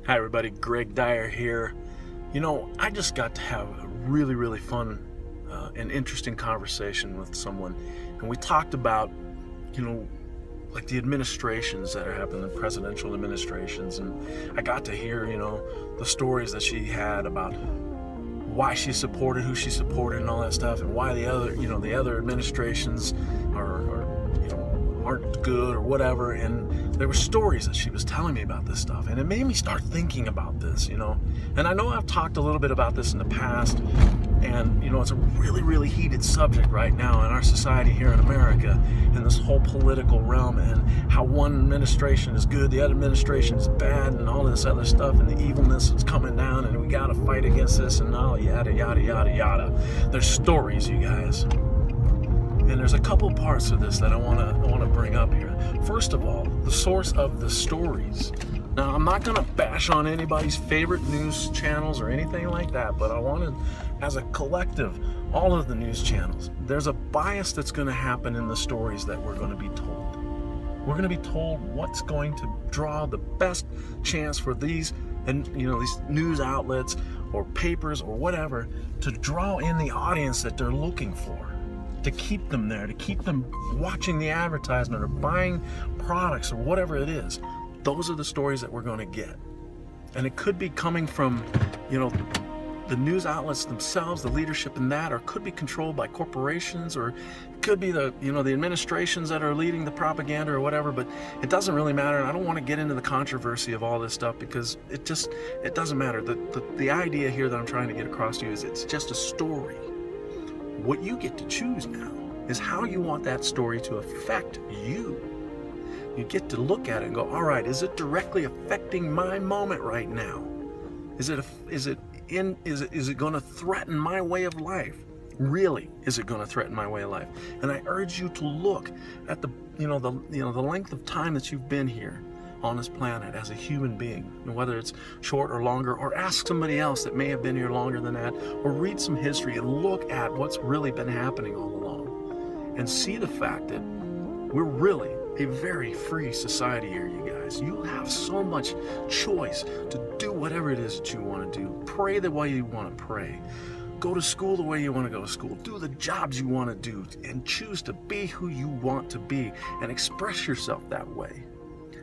Hi everybody, Greg Dyer here. I just got to have a really fun and interesting conversation with someone, and we talked about, like the administrations that are happening, the presidential administrations, and I got to hear, the stories that she had about why she supported who she supported and all that stuff, and why the other administrations aren't good or whatever. And there were stories that she was telling me about this stuff, and it made me start thinking about this, and I know I've talked a little bit about this in the past, and it's a really heated subject right now in our society here in America, in this whole political realm, and how one administration is good, the other administration is bad, and all this other stuff, and the evilness is coming down, and we gotta fight against this, and all yada yada. There's stories, you guys. And there's a couple parts of this that I want to bring up here. First of all, the source of the stories. Now, I'm not going to bash on anybody's favorite news channels or anything like that, but I wanted, as a collective, all of the news channels, there's a bias that's going to happen in the stories that we're going to be told. We're going to be told what's going to draw the best chance for these, and these news outlets or papers or whatever, to draw in the audience that they're looking for, to keep them there, to keep them watching the advertisement or buying products or whatever it is. Those are the stories that we're going to get. And it could be coming from, the news outlets themselves, the leadership in that, or it could be controlled by corporations, or it could be the administrations that are leading the propaganda or whatever, but it doesn't really matter. And I don't want to get into the controversy of all this stuff, because it doesn't matter. The idea here that I'm trying to get across to you is it's just a story. What you get to choose now is how you want that story to affect you. You get to look at it and go, all right, is it directly affecting my moment right now? Is it going to threaten my way of life? Really, is it going to threaten my way of life? And I urge you to look at the length of time that you've been here on this planet as a human being, whether it's short or longer, or ask somebody else that may have been here longer than that, or read some history and look at what's really been happening all along, and see the fact that we're really a very free society here, you guys. You have so much choice to do whatever it is that you want to do. Pray the way you want to pray. Go to school the way you want to go to school. Do the jobs you want to do, and choose to be who you want to be, and express yourself that way.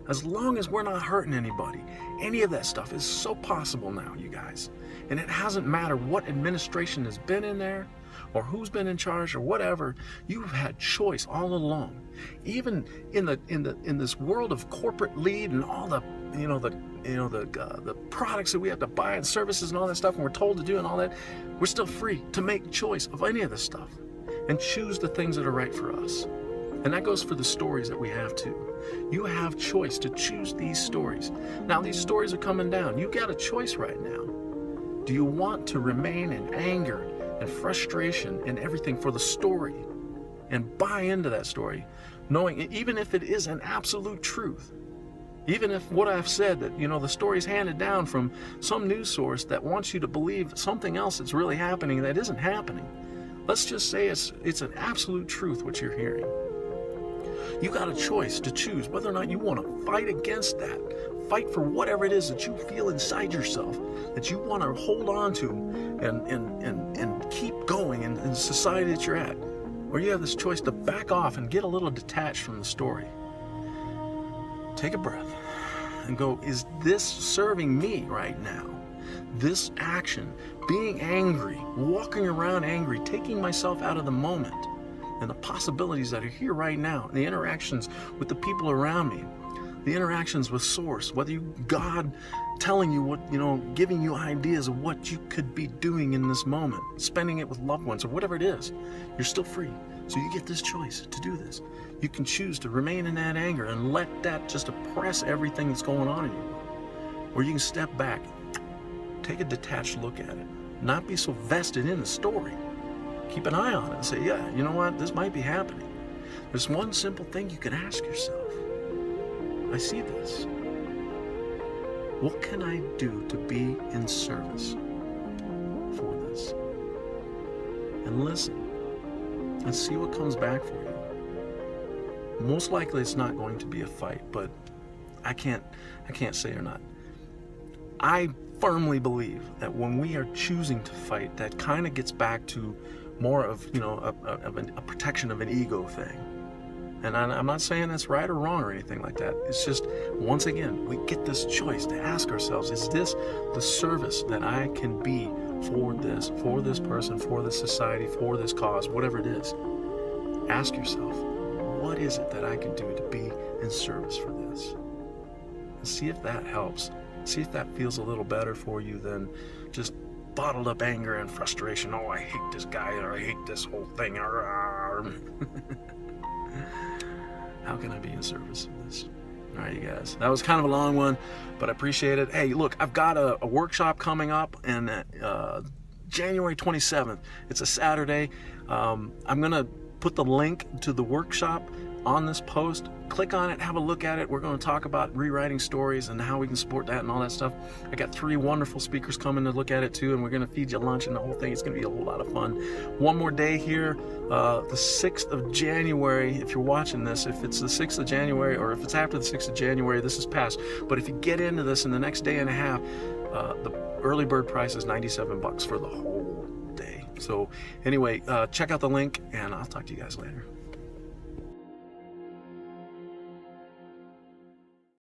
As long as we're not hurting anybody, any of that stuff is so possible now, you guys. And it hasn't mattered what administration has been in there, or who's been in charge, or whatever. You've had choice all along. Even in this world of corporate lead and all the the products that we have to buy and services and all that stuff, and we're told to do and all that, we're still free to make choice of any of this stuff and choose the things that are right for us. And that goes for the stories that we have too. You have choice to choose these stories. Now, these stories are coming down. You got a choice right now. Do you want to remain in anger and frustration and everything for the story, and buy into that story, knowing even if it is an absolute truth, even if what I've said, that the story's handed down from some news source that wants you to believe something else that's really happening that isn't happening. Let's just say it's an absolute truth what you're hearing. You got a choice to choose whether or not you want to fight against that. Fight for whatever it is that you feel inside yourself that you want to hold on to and keep going in the society that you're at. Or you have this choice to back off and get a little detached from the story. Take a breath and go, is this serving me right now? This action, being angry, walking around angry, taking myself out of the moment, and the possibilities that are here right now, the interactions with the people around me, the interactions with Source, whether God telling you what, giving you ideas of what you could be doing in this moment, spending it with loved ones or whatever it is, you're still free. So you get this choice to do this. You can choose to remain in that anger and let that just oppress everything that's going on in you. Or you can step back, take a detached look at it, not be so vested in the story. Keep an eye on it and say, yeah, you know what, this might be happening. There's one simple thing you can ask yourself. I see this. What can I do to be in service for this? And listen and see what comes back for you. Most likely it's not going to be a fight, but I can't say or not. I firmly believe that when we are choosing to fight, that kind of gets back to more of, you know, a protection of an ego thing. And I'm not saying that's right or wrong or anything like that. It's just, once again, we get this choice to ask ourselves, is this the service that I can be for this person, for this society, for this cause, whatever it is? Ask yourself, what is it that I can do to be in service for this? And see if that helps. See if that feels a little better for you than just bottled up anger and frustration. Oh, I hate this guy, or I hate this whole thing. How can I be in service of this? All right, you guys. That was kind of a long one, but I appreciate it. Hey, look, I've got a workshop coming up in January 27th. It's a Saturday. I'm going to put the link to the workshop on this post. Click on it, have a look at it. We're going to talk about rewriting stories and how we can support that and all that stuff. I got 3 wonderful speakers coming to look at it too, and we're going to feed you lunch and the whole thing. It's going to be a whole lot of fun. One more day here, the 6th of January. If you're watching this, if it's the 6th of January or if it's after the 6th of January, this is past. But if you get into this in the next day and a half, the early bird price is $97 for the whole day. So anyway, check out the link, and I'll talk to you guys later.